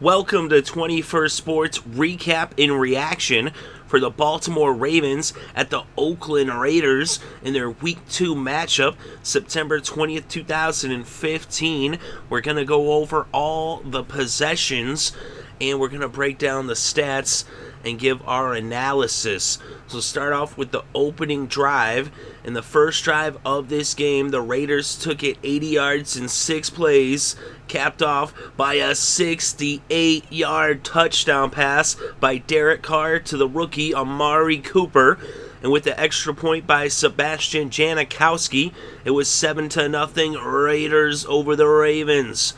Welcome to 21st Sports Recap and Reaction for the Baltimore Ravens at the Oakland Raiders in their Week 2 matchup, September 20th, 2015. We're going to go over all the possessions and we're going to break down the stats and give our analysis. So start off with the opening drive. In the first drive of this game, the Raiders took it 80 yards in 6 plays, capped off by a 68-yard touchdown pass by Derek Carr to the rookie Amari Cooper. And with the extra point by Sebastian Janikowski, it was 7-0 Raiders over the Ravens.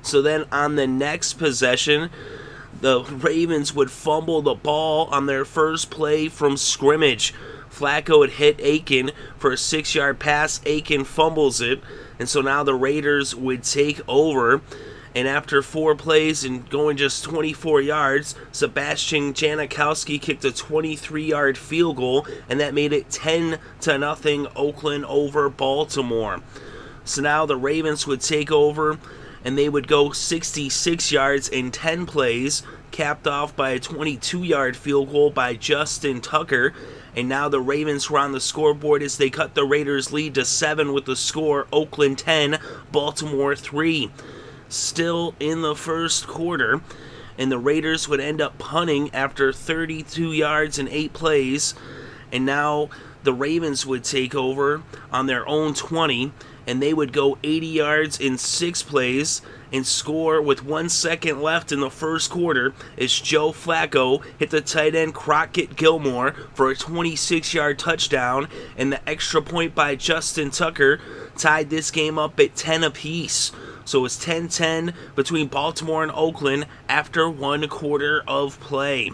So then on the next possession, the Ravens would fumble the ball on their first play from scrimmage. Flacco had hit Aiken for a 6-yard pass. Aiken fumbles it, and so now the Raiders would take over. And after 4 plays and going just 24 yards, Sebastian Janikowski kicked a 23-yard field goal, and that made it 10-0 Oakland over Baltimore. So now the Ravens would take over, and they would go 66 yards in 10 plays, capped off by a 22-yard field goal by Justin Tucker. And now the Ravens were on the scoreboard as they cut the Raiders' lead to 7 with the score Oakland 10, Baltimore 3. Still in the first quarter, and the Raiders would end up punting after 32 yards and 8 plays. And now the Ravens would take over on their own 20, and they would go 80 yards in 6 plays and score with 1 second left in the first quarter as Joe Flacco hit the tight end Crockett Gilmore for a 26-yard touchdown, and the extra point by Justin Tucker tied this game up at 10 apiece. So it was 10-10 between Baltimore and Oakland after 1 quarter of play.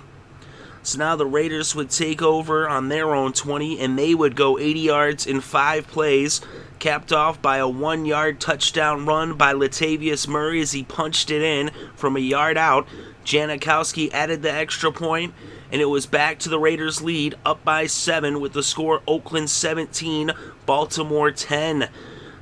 So now the Raiders would take over on their own 20, and they would go 80 yards in 5 plays, capped off by a 1-yard touchdown run by Latavius Murray as he punched it in from a yard out. Janikowski added the extra point, and it was back to the Raiders' lead, up by 7 with the score Oakland 17, Baltimore 10.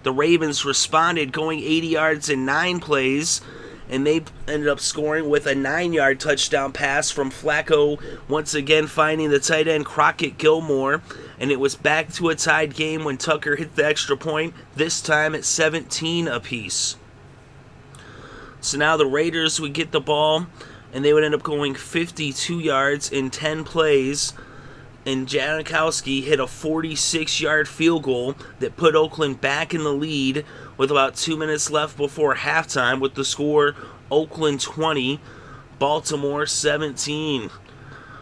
The Ravens responded, going 80 yards in 9 plays, and they ended up scoring with a 9-yard touchdown pass from Flacco, once again finding the tight end Crockett Gilmore, and it was back to a tied game when Tucker hit the extra point, this time at 17 apiece. So now the Raiders would get the ball, and they would end up going 52 yards in 10 plays, and Janikowski hit a 46-yard field goal that put Oakland back in the lead with about 2 minutes left before halftime with the score Oakland 20, Baltimore 17.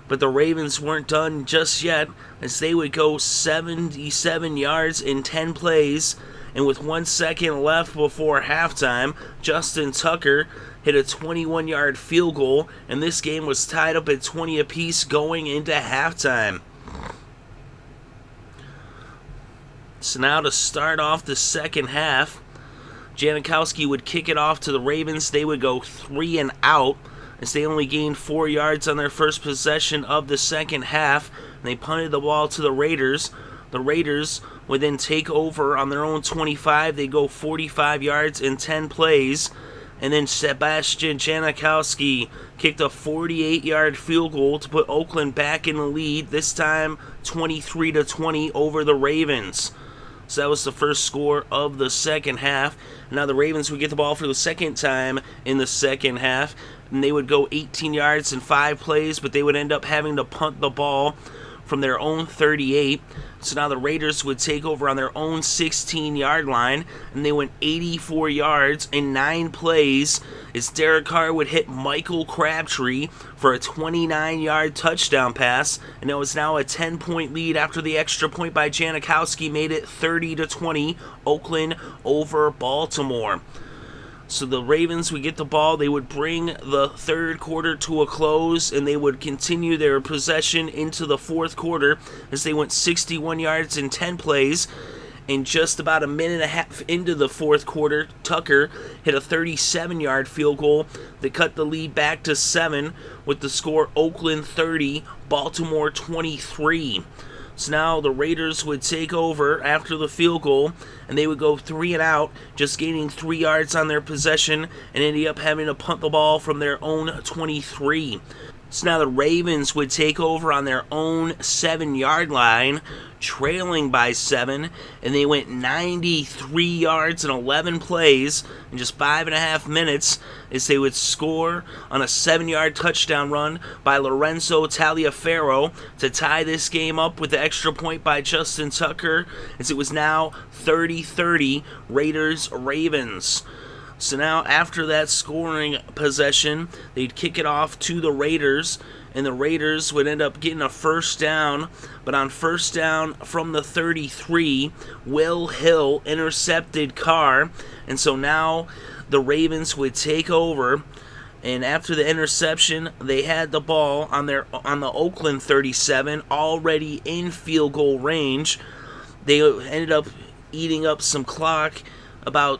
But the Ravens weren't done just yet as they would go 77 yards in 10 plays, and with 1 second left before halftime, Justin Tucker hit a 21-yard field goal, and this game was tied up at 20 apiece going into halftime. So now to start off the second half, Janikowski would kick it off to the Ravens. They would go 3 and out as they only gained 4 yards on their first possession of the second half. And they punted the ball to the Raiders. The Raiders would then take over on their own 25. They go 45 yards in 10 plays. And then Sebastian Janikowski kicked a 48-yard field goal to put Oakland back in the lead, this time 23-20 over the Ravens. So that was the first score of the second half. Now the Ravens would get the ball for the second time in the second half, and they would go 18 yards in 5 plays, but they would end up having to punt the ball from their own 38. So now the Raiders would take over on their own 16-yard line, and they went 84 yards in 9 plays as Derek Carr would hit Michael Crabtree for a 29-yard touchdown pass, and it was now a 10-point lead after the extra point by Janikowski made it 30-20, Oakland over Baltimore. So the Ravens would get the ball, they would bring the third quarter to a close, and they would continue their possession into the fourth quarter as they went 61 yards in 10 plays. And just about a minute and a half into the fourth quarter, Tucker hit a 37-yard field goal that cut the lead back to 7 with the score Oakland 30, Baltimore 23. So now the Raiders would take over after the field goal, and they would go 3 and out, just gaining 3 yards on their possession, and ended up having to punt the ball from their own 23. So now the Ravens would take over on their own 7-yard line, trailing by 7, and they went 93 yards in 11 plays in just 5.5 minutes as they would score on a 7-yard touchdown run by Lorenzo Taliaferro to tie this game up with the extra point by Justin Tucker, as it was now 30-30 Raiders-Ravens. So now after that scoring possession, they'd kick it off to the Raiders, and the Raiders would end up getting a first down. But on first down from the 33, Will Hill intercepted Carr, and so now the Ravens would take over. And after the interception, they had the ball on the Oakland 37, already in field goal range. They ended up eating up some clock, about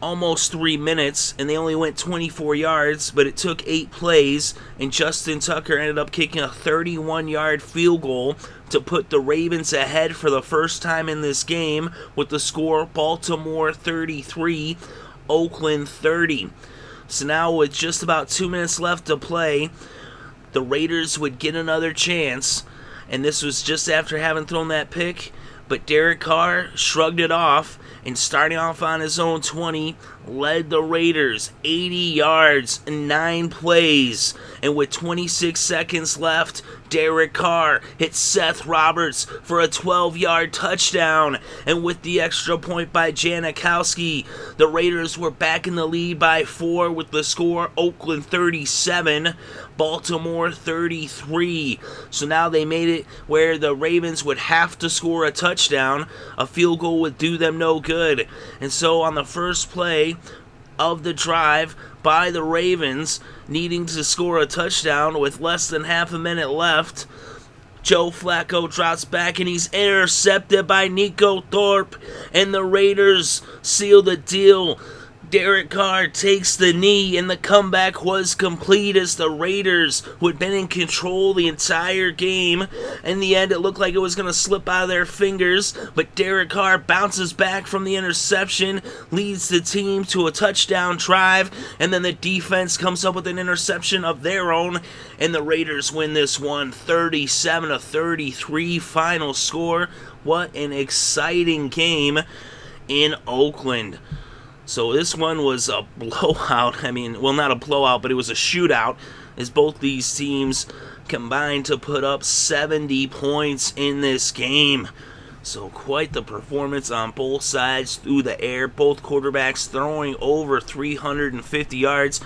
almost 3 minutes, and they only went 24 yards, but it took 8 plays, and Justin Tucker ended up kicking a 31-yard field goal to put the Ravens ahead for the first time in this game with the score Baltimore 33, Oakland 30. So now with just about 2 minutes left to play, the Raiders would get another chance, and this was just after having thrown that pick, but Derek Carr shrugged it off, and starting off on his own 20, led the Raiders 80 yards in 9 plays. And with 26 seconds left, Derek Carr hit Seth Roberts for a 12-yard touchdown. And with the extra point by Janikowski, the Raiders were back in the lead by 4 with the score Oakland 37, Baltimore 33. So now they made it where the Ravens would have to score a touchdown. A field goal would do them no good. And so on the first play of the drive by the Ravens, needing to score a touchdown with less than half a minute left, Joe Flacco drops back and he's intercepted by Nico Thorpe, and the Raiders seal the deal. Derek Carr takes the knee, and the comeback was complete as the Raiders, who had been in control the entire game. In the end, it looked like it was going to slip out of their fingers, but Derek Carr bounces back from the interception, leads the team to a touchdown drive, and then the defense comes up with an interception of their own, and the Raiders win this one 37-33 final score. What an exciting game in Oakland. So this one was a blowout. I mean, well, not a blowout, but it was a shootout, as both these teams combined to put up 70 points in this game. So quite the performance on both sides through the air. Both quarterbacks throwing over 350 yards.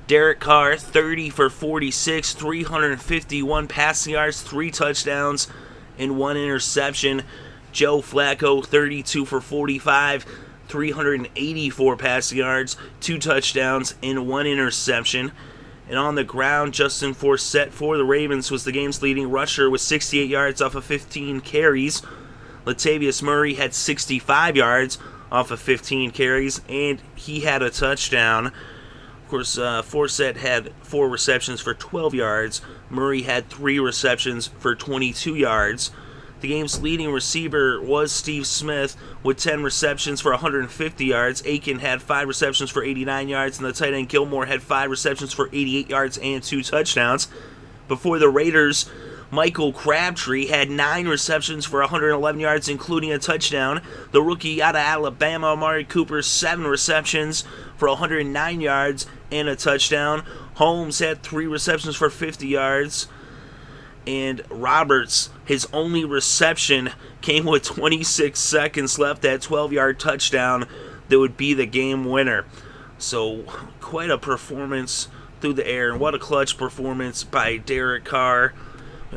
Derek Carr, 30 for 46, 351 passing yards, 3 touchdowns, and 1 interception. Joe Flacco, 32 for 45, 384 passing yards, 2 touchdowns, and 1 interception. And on the ground, Justin Forsett for the Ravens was the game's leading rusher with 68 yards off of 15 carries. Latavius Murray had 65 yards off of 15 carries, and he had a touchdown. Of course, Forsett had 4 receptions for 12 yards. Murray had 3 receptions for 22 yards. The game's leading receiver was Steve Smith with 10 receptions for 150 yards. Aiken had 5 receptions for 89 yards, and the tight end Gilmore had 5 receptions for 88 yards and 2 touchdowns. Before the Raiders, Michael Crabtree had 9 receptions for 111 yards, including a touchdown. The rookie out of Alabama, Amari Cooper, 7 receptions for 109 yards and a touchdown. Holmes had 3 receptions for 50 yards. And Roberts, his only reception came with 26 seconds left, that 12-yard touchdown that would be the game winner. So quite a performance through the air, and what a clutch performance by Derek Carr.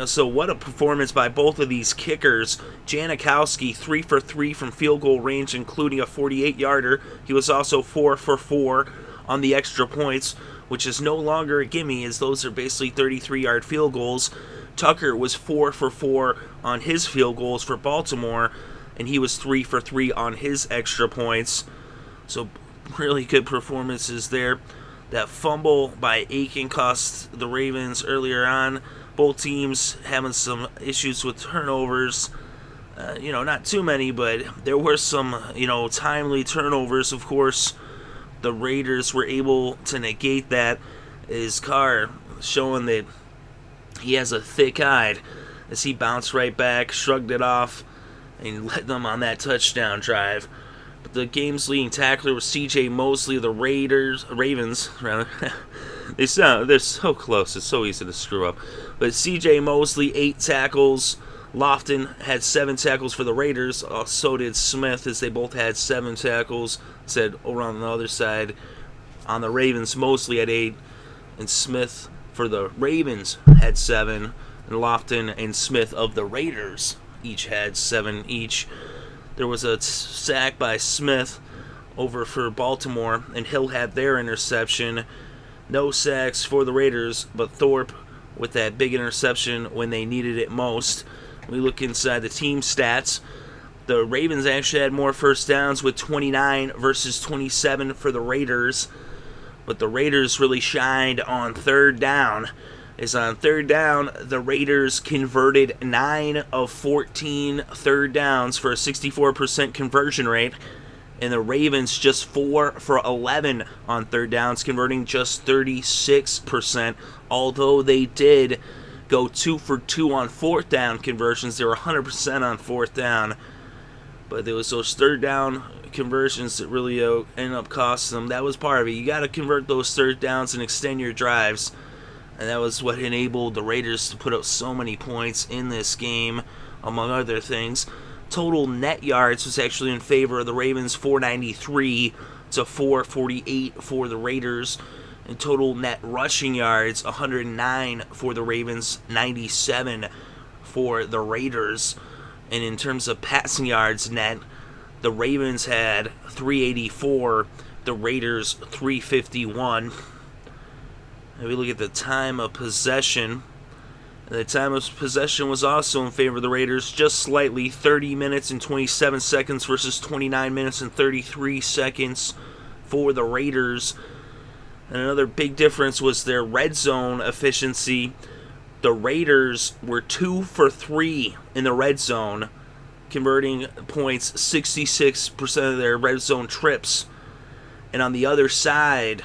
So what a performance by both of these kickers. Janikowski, 3 for 3 from field goal range, including a 48-yarder. He was also 4 for 4 on the extra points, which is no longer a gimme, as those are basically 33-yard field goals. Tucker was 4 for 4 on his field goals for Baltimore, and he was 3 for 3 on his extra points. So really good performances there. That fumble by Aiken cost the Ravens earlier on, Both teams having some issues with turnovers. Not too many, but there were some, timely turnovers. Of course, the Raiders were able to negate that. Is Carr showing that he has a thick hide as he bounced right back, shrugged it off, and led them on that touchdown drive. But the game's leading tackler was C.J. Mosley of the Ravens. They're so close. It's so easy to screw up. But C.J. Mosley, 8 tackles. Lofton had 7 tackles for the Raiders. So did Smith, as they both had 7 tackles. Said over on the other side, on the Ravens, Mosley had 8, and Smith for the Ravens had 7, and Lofton and Smith of the Raiders each had 7 each. There was a sack by Smith over for Baltimore, and Hill had their interception. No sacks for the Raiders, but Thorpe with that big interception when they needed it most. We look inside the team stats. The Ravens actually had more first downs with 29 versus 27 for the Raiders. But the Raiders really shined on third down. As on third down, the Raiders converted 9 of 14 third downs for a 64% conversion rate. And the Ravens just 4 for 11 on third downs, converting just 36%. Although they did go 2 for 2 on fourth down conversions. They were 100% on fourth down. But there was those third down conversions that really ended up costing them. That was part of it. You got to convert those third downs and extend your drives. And that was what enabled the Raiders to put up so many points in this game, among other things. Total net yards was actually in favor of the Ravens, 493 to 448 for the Raiders. And total net rushing yards, 109 for the Ravens, 97 for the Raiders. And in terms of passing yards net, the Ravens had 384, the Raiders 351. If we look at the time of possession, the time of possession was also in favor of the Raiders, just slightly, 30 minutes and 27 seconds versus 29 minutes and 33 seconds for the Raiders. And another big difference was their red zone efficiency. The Raiders were 2 for 3 in the red zone, converting points 66% of their red zone trips. And on the other side,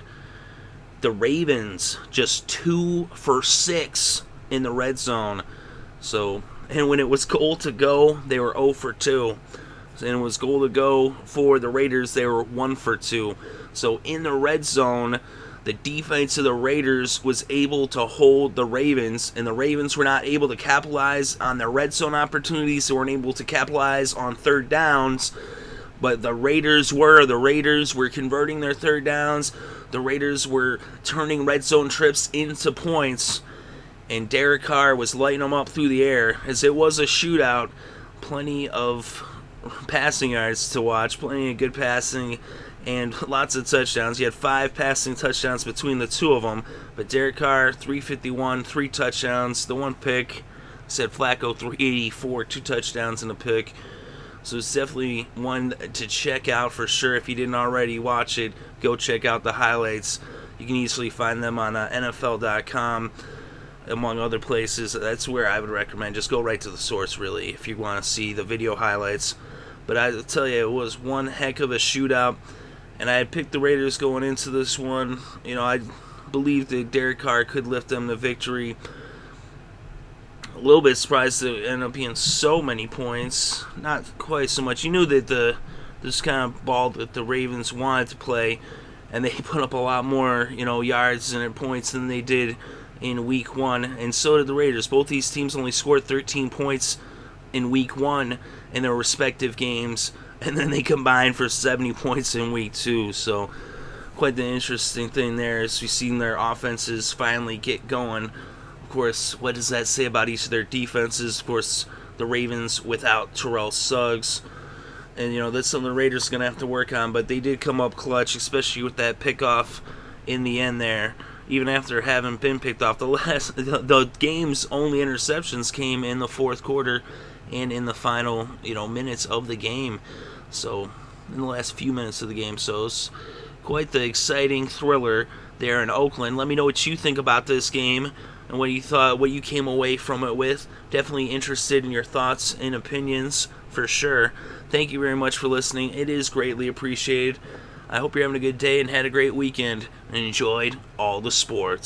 the Ravens just 2 for 6 in the red zone. And when it was goal to go, they were 0 for 2. And it was goal to go for the Raiders, they were 1 for 2. So in the red zone, the defense of the Raiders was able to hold the Ravens, and the Ravens were not able to capitalize on their red zone opportunities. They weren't able to capitalize on third downs, but the Raiders were. The Raiders were converting their third downs. The Raiders were turning red zone trips into points, and Derek Carr was lighting them up through the air. As it was a shootout, plenty of passing yards to watch, plenty of good passing, and lots of touchdowns. You had 5 passing touchdowns between the two of them. But Derek Carr, 351, 3 touchdowns, the 1 pick. Said Flacco, 384, 2 touchdowns and a pick. So it's definitely one to check out for sure. If you didn't already watch it, go check out the highlights. You can easily find them on NFL.com, among other places. That's where I would recommend. Just go right to the source, really, if you want to see the video highlights. But I tell you, it was one heck of a shootout. And I had picked the Raiders going into this one. I believed that Derek Carr could lift them to victory. A little bit surprised that it ended up being so many points. Not quite so much. You knew that this kind of ball that the Ravens wanted to play, and they put up a lot more, yards and points than they did in Week 1. And so did the Raiders. Both these teams only scored 13 points in Week 1 in their respective games. And then they combined for 70 points in Week 2. So quite the interesting thing there is we've seen their offenses finally get going. Of course, what does that say about each of their defenses? Of course, the Ravens without Terrell Suggs. And, that's something the Raiders are going to have to work on. But they did come up clutch, especially with that pickoff in the end there. Even after having been picked off, the game's only interceptions came in the fourth quarter and in the final, minutes of the game. So, in the last few minutes of the game. So, it's quite the exciting thriller there in Oakland. Let me know what you think about this game. and what you thought, what you came away from it with. Definitely interested in your thoughts and opinions for sure. Thank you very much for listening. It is greatly appreciated. I hope you're having a good day and had a great weekend and enjoyed all the sports.